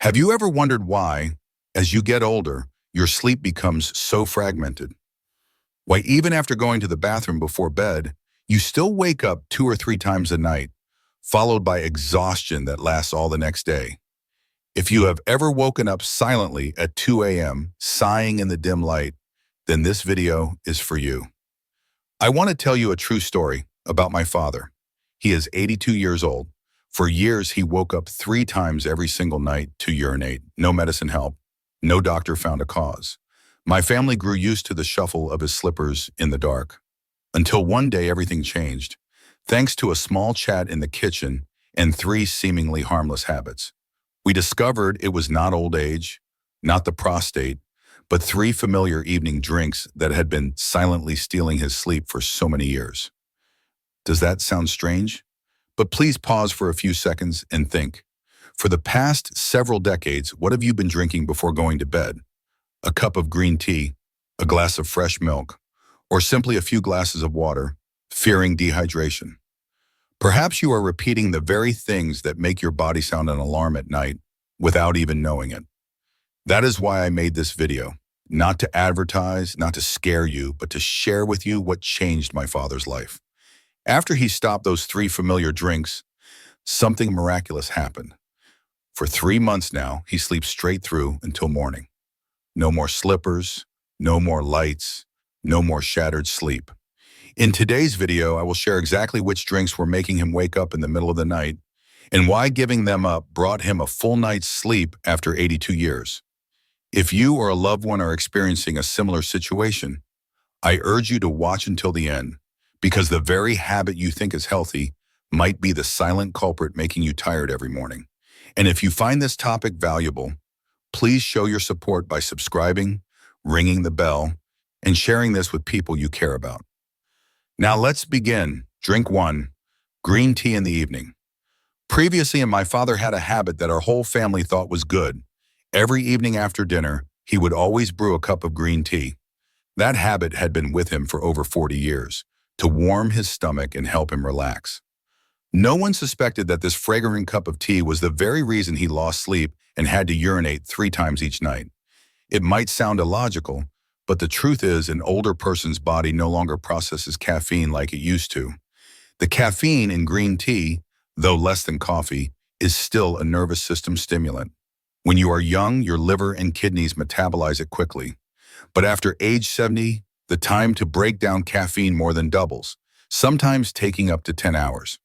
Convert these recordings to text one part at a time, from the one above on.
Have you ever wondered why, as you get older, your sleep becomes so fragmented? Why even after going to the bathroom before bed, you still wake up 2 or 3 times a night, followed by exhaustion that lasts all the next day? If you have ever woken up silently at 2 a.m., sighing in the dim light, then this video is for you. I want to tell you a true story about my father. He is 82 years old. For years, he woke up 3 times every single night to urinate. No medicine helped. No doctor found a cause. My family grew used to the shuffle of his slippers in the dark. Until one day everything changed, thanks to a small chat in the kitchen and 3 seemingly harmless habits. We discovered it was not old age, not the prostate, but 3 familiar evening drinks that had been silently stealing his sleep for so many years. Does that sound strange? But please pause for a few seconds and think. For the past several decades, what have you been drinking before going to bed? A cup of green tea, a glass of fresh milk, or simply a few glasses of water, fearing dehydration. Perhaps you are repeating the very things that make your body sound an alarm at night without even knowing it. That is why I made this video. Not to advertise, not to scare you, but to share with you what changed my father's life. After he stopped those 3 familiar drinks, something miraculous happened. For 3 months now, he sleeps straight through until morning. No more slippers, no more lights, no more shattered sleep. In today's video, I will share exactly which drinks were making him wake up in the middle of the night and why giving them up brought him a full night's sleep after 82 years. If you or a loved one are experiencing a similar situation, I urge you to watch until the end, because the very habit you think is healthy might be the silent culprit making you tired every morning. And if you find this topic valuable, please show your support by subscribing, ringing the bell, and sharing this with people you care about. Now let's begin. Drink 1, green tea in the evening. Previously, my father had a habit that our whole family thought was good. Every evening after dinner, he would always brew a cup of green tea. That habit had been with him for over 40 years, to warm his stomach and help him relax. No one suspected that this fragrant cup of tea was the very reason he lost sleep and had to urinate 3 times each night. It might sound illogical, but the truth is an older person's body no longer processes caffeine like it used to. The caffeine in green tea, though less than coffee, is still a nervous system stimulant. When you are young, your liver and kidneys metabolize it quickly. But after age 70, the time to break down caffeine more than doubles, sometimes taking up to 10 hours.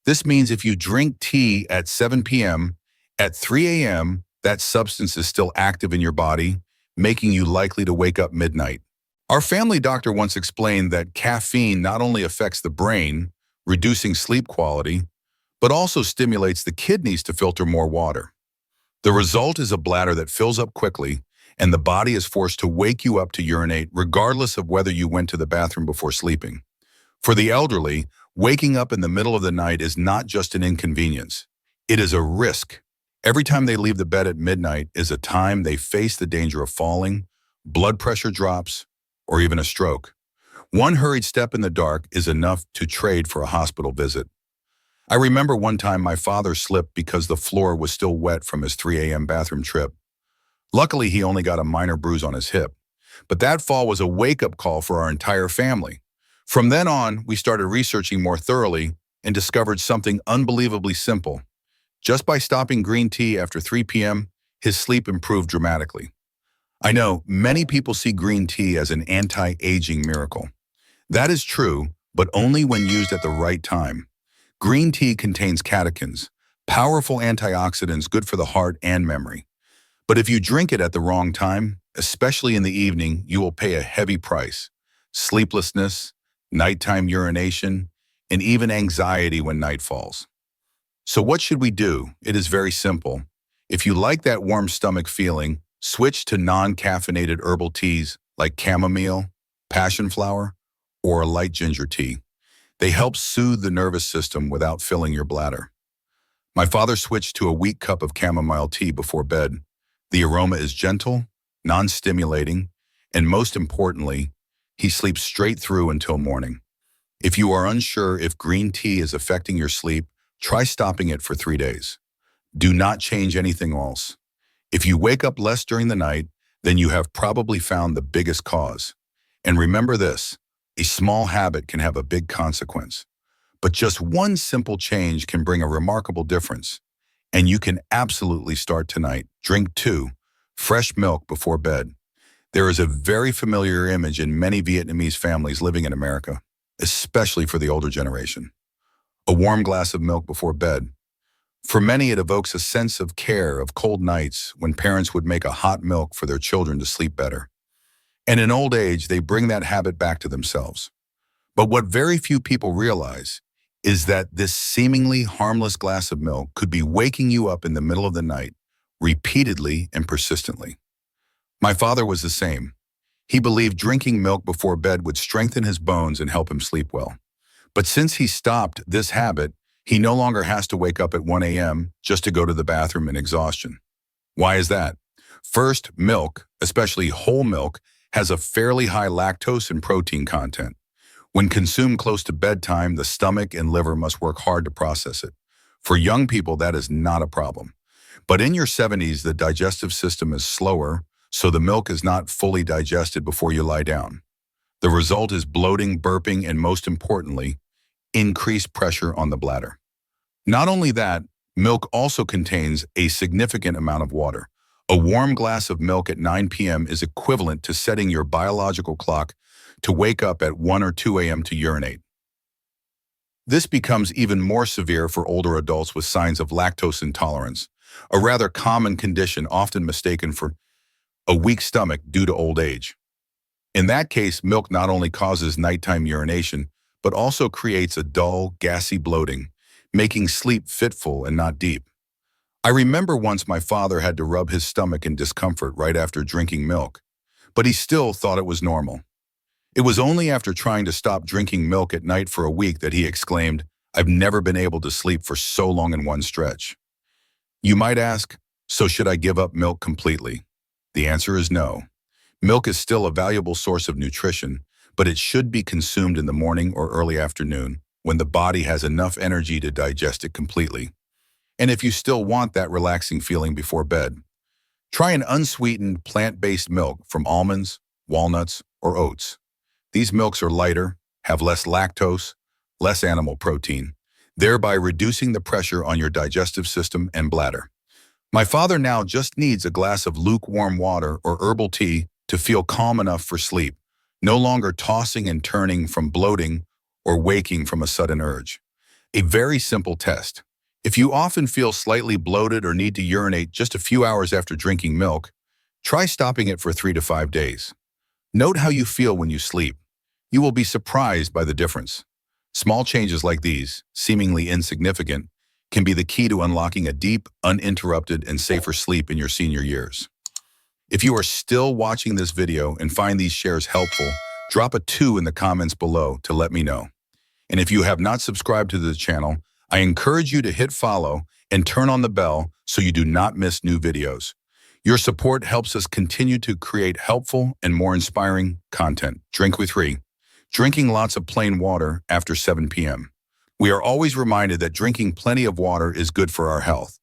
This means if you drink tea at 7 p.m., at 3 a.m., that substance is still active in your body, making you likely to wake up midnight. Our family doctor once explained that caffeine not only affects the brain, reducing sleep quality, but also stimulates the kidneys to filter more water. The result is a bladder that fills up quickly, and the body is forced to wake you up to urinate regardless of whether you went to the bathroom before sleeping. For the elderly, waking up in the middle of the night is not just an inconvenience. It is a risk. Every time they leave the bed at midnight is a time they face the danger of falling, blood pressure drops, or even a stroke. One hurried step in the dark is enough to trade for a hospital visit. I remember one time my father slipped because the floor was still wet from his 3 a.m. bathroom trip. Luckily, he only got a minor bruise on his hip, but that fall was a wake-up call for our entire family. From then on, we started researching more thoroughly and discovered something unbelievably simple. Just by stopping green tea after 3 p.m., his sleep improved dramatically. I know many people see green tea as an anti-aging miracle. That is true, but only when used at the right time. Green tea contains catechins, powerful antioxidants good for the heart and memory. But if you drink it at the wrong time, especially in the evening, you will pay a heavy price. Sleeplessness, nighttime urination, and even anxiety when night falls. So what should we do? It is very simple. If you like that warm stomach feeling, switch to non-caffeinated herbal teas like chamomile, passion flower, or a light ginger tea. They help soothe the nervous system without filling your bladder. My father switched to a weak cup of chamomile tea before bed. The aroma is gentle, non-stimulating, and most importantly, he sleeps straight through until morning. If you are unsure if green tea is affecting your sleep, try stopping it for 3 days. Do not change anything else. If you wake up less during the night, then you have probably found the biggest cause. And remember this, a small habit can have a big consequence. But just one simple change can bring a remarkable difference. And you can absolutely start tonight. Drink 2 fresh milk before bed. There is a very familiar image in many Vietnamese families living in America, especially for the older generation. A warm glass of milk before bed. For many, it evokes a sense of care of cold nights when parents would make a hot milk for their children to sleep better. And in old age, they bring that habit back to themselves. But what very few people realize is that this seemingly harmless glass of milk could be waking you up in the middle of the night, repeatedly and persistently. My father was the same. He believed drinking milk before bed would strengthen his bones and help him sleep well. But since he stopped this habit, he no longer has to wake up at 1 a.m. just to go to the bathroom in exhaustion. Why is that? First, milk, especially whole milk, has a fairly high lactose and protein content. When consumed close to bedtime, the stomach and liver must work hard to process it. For young people, that is not a problem. But in your 70s, the digestive system is slower, so the milk is not fully digested before you lie down. The result is bloating, burping, and most importantly, increased pressure on the bladder. Not only that, milk also contains a significant amount of water. A warm glass of milk at 9 p.m. is equivalent to setting your biological clock to wake up at 1 or 2 a.m. to urinate. This becomes even more severe for older adults with signs of lactose intolerance, a rather common condition often mistaken for a weak stomach due to old age. In that case, milk not only causes nighttime urination, but also creates a dull, gassy bloating, making sleep fitful and not deep. I remember once my father had to rub his stomach in discomfort right after drinking milk, but he still thought it was normal. It was only after trying to stop drinking milk at night for a week that he exclaimed, "I've never been able to sleep for so long in one stretch." You might ask, so should I give up milk completely? The answer is no. Milk is still a valuable source of nutrition, but it should be consumed in the morning or early afternoon when the body has enough energy to digest it completely. And if you still want that relaxing feeling before bed, try an unsweetened plant-based milk from almonds, walnuts, or oats. These milks are lighter, have less lactose, less animal protein, thereby reducing the pressure on your digestive system and bladder. My father now just needs a glass of lukewarm water or herbal tea to feel calm enough for sleep, no longer tossing and turning from bloating or waking from a sudden urge. A very simple test. If you often feel slightly bloated or need to urinate just a few hours after drinking milk, try stopping it for 3 to 5 days. Note how you feel when you sleep. You will be surprised by the difference. Small changes like these, seemingly insignificant, can be the key to unlocking a deep, uninterrupted, and safer sleep in your senior years. If you are still watching this video and find these shares helpful, drop a 2 in the comments below to let me know. And if you have not subscribed to the channel, I encourage you to hit follow and turn on the bell so you do not miss new videos. Your support helps us continue to create helpful and more inspiring content. Drink with 3. Drinking lots of plain water after 7 p.m. We are always reminded that drinking plenty of water is good for our health.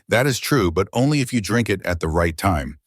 That is true, but only if you drink it at the right time.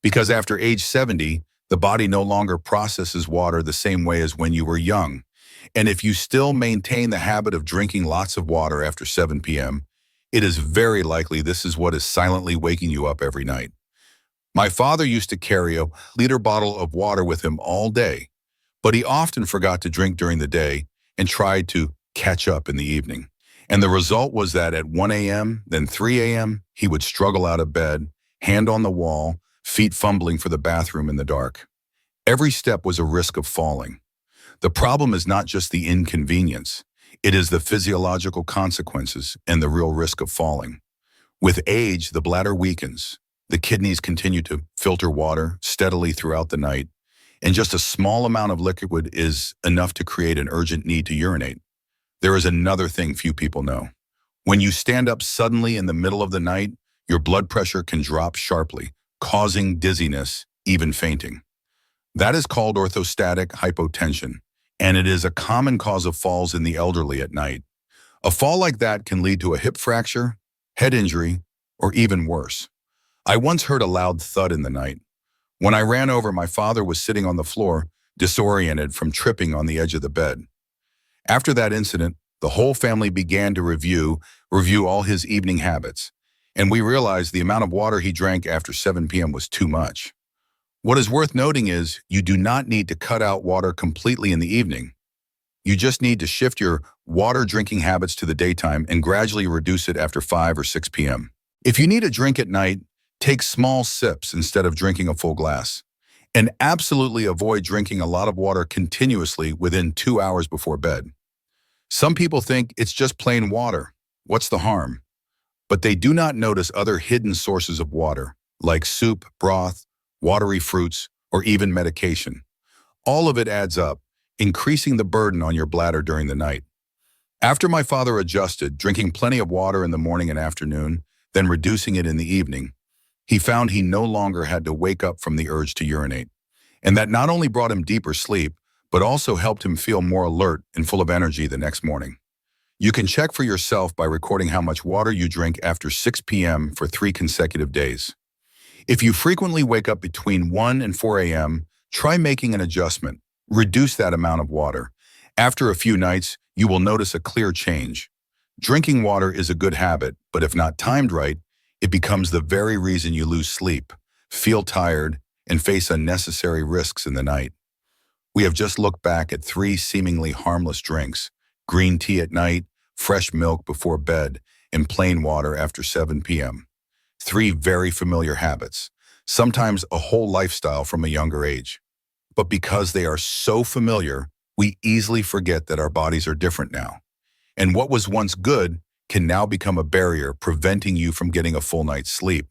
Because after age 70, the body no longer processes water the same way as when you were young. And if you still maintain the habit of drinking lots of water after 7 p.m., it is very likely this is what is silently waking you up every night. My father used to carry a liter bottle of water with him all day, but he often forgot to drink during the day and tried to catch up in the evening. And the result was that at 1 a.m., then 3 a.m., he would struggle out of bed, hand on the wall, feet fumbling for the bathroom in the dark. Every step was a risk of falling. The problem is not just the inconvenience, it is the physiological consequences and the real risk of falling. With age, the bladder weakens. The kidneys continue to filter water steadily throughout the night, and just a small amount of liquid is enough to create an urgent need to urinate. There is another thing few people know. When you stand up suddenly in the middle of the night, your blood pressure can drop sharply, causing dizziness, even fainting. That is called orthostatic hypotension, and it is a common cause of falls in the elderly at night. A fall like that can lead to a hip fracture, head injury, or even worse. I once heard a loud thud in the night. When I ran over, my father was sitting on the floor, disoriented from tripping on the edge of the bed. After that incident, the whole family began to review all his evening habits, and we realized the amount of water he drank after 7 p.m. was too much. What is worth noting is you do not need to cut out water completely in the evening. You just need to shift your water drinking habits to the daytime and gradually reduce it after 5 or 6 p.m. If you need a drink at night, take small sips instead of drinking a full glass. And absolutely avoid drinking a lot of water continuously within 2 hours before bed. Some people think it's just plain water. What's the harm? But they do not notice other hidden sources of water, like soup, broth, watery fruits, or even medication. All of it adds up, increasing the burden on your bladder during the night. After my father adjusted, drinking plenty of water in the morning and afternoon, then reducing it in the evening, he found he no longer had to wake up from the urge to urinate. And that not only brought him deeper sleep, but also helped him feel more alert and full of energy the next morning. You can check for yourself by recording how much water you drink after 6 p.m. for 3 consecutive days. If you frequently wake up between 1 and 4 a.m., try making an adjustment. Reduce that amount of water. After a few nights, you will notice a clear change. Drinking water is a good habit, but if not timed right, it becomes the very reason you lose sleep, feel tired, and face unnecessary risks in the night. We have just looked back at 3 seemingly harmless drinks: green tea at night, fresh milk before bed, and plain water after 7 p.m. 3 very familiar habits, sometimes a whole lifestyle from a younger age. But because they are so familiar, we easily forget that our bodies are different now. And what was once good can now become a barrier preventing you from getting a full night's sleep.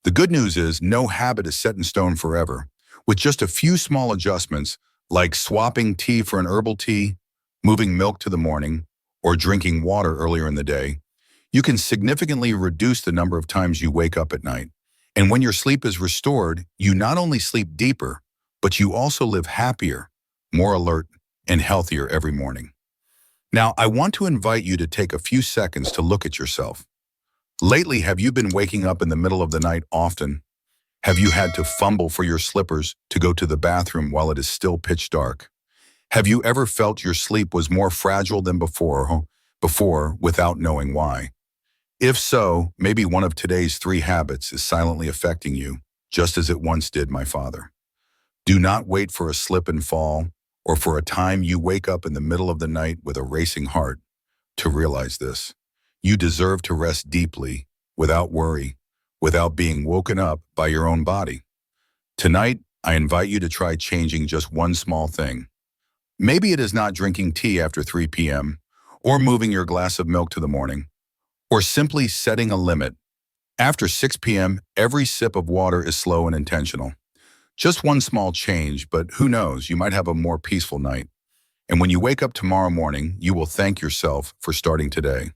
The good news is no habit is set in stone forever. With just a few small adjustments, like swapping tea for an herbal tea, moving milk to the morning, or drinking water earlier in the day, you can significantly reduce the number of times you wake up at night. And when your sleep is restored, you not only sleep deeper, but you also live happier, more alert, and healthier every morning. Now, I want to invite you to take a few seconds to look at yourself. Lately, have you been waking up in the middle of the night often? Have you had to fumble for your slippers to go to the bathroom while it is still pitch dark? Have you ever felt your sleep was more fragile than before without knowing why? If so, maybe one of today's 3 habits is silently affecting you, just as it once did my father. Do not wait for a slip and fall or for a time you wake up in the middle of the night with a racing heart to realize this. You deserve to rest deeply, without worry, without being woken up by your own body. Tonight, I invite you to try changing just one small thing. Maybe it is not drinking tea after 3 p.m., or moving your glass of milk to the morning, or simply setting a limit. After 6 p.m., every sip of water is slow and intentional. Just one small change, but who knows, you might have a more peaceful night. And when you wake up tomorrow morning, you will thank yourself for starting today.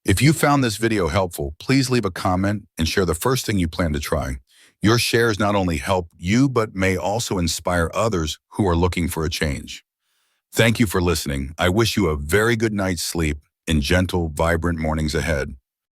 If you found this video helpful, please leave a comment and share the first thing you plan to try. Your shares not only help you, but may also inspire others who are looking for a change. Thank you for listening. I wish you a very good night's sleep and gentle, vibrant mornings ahead.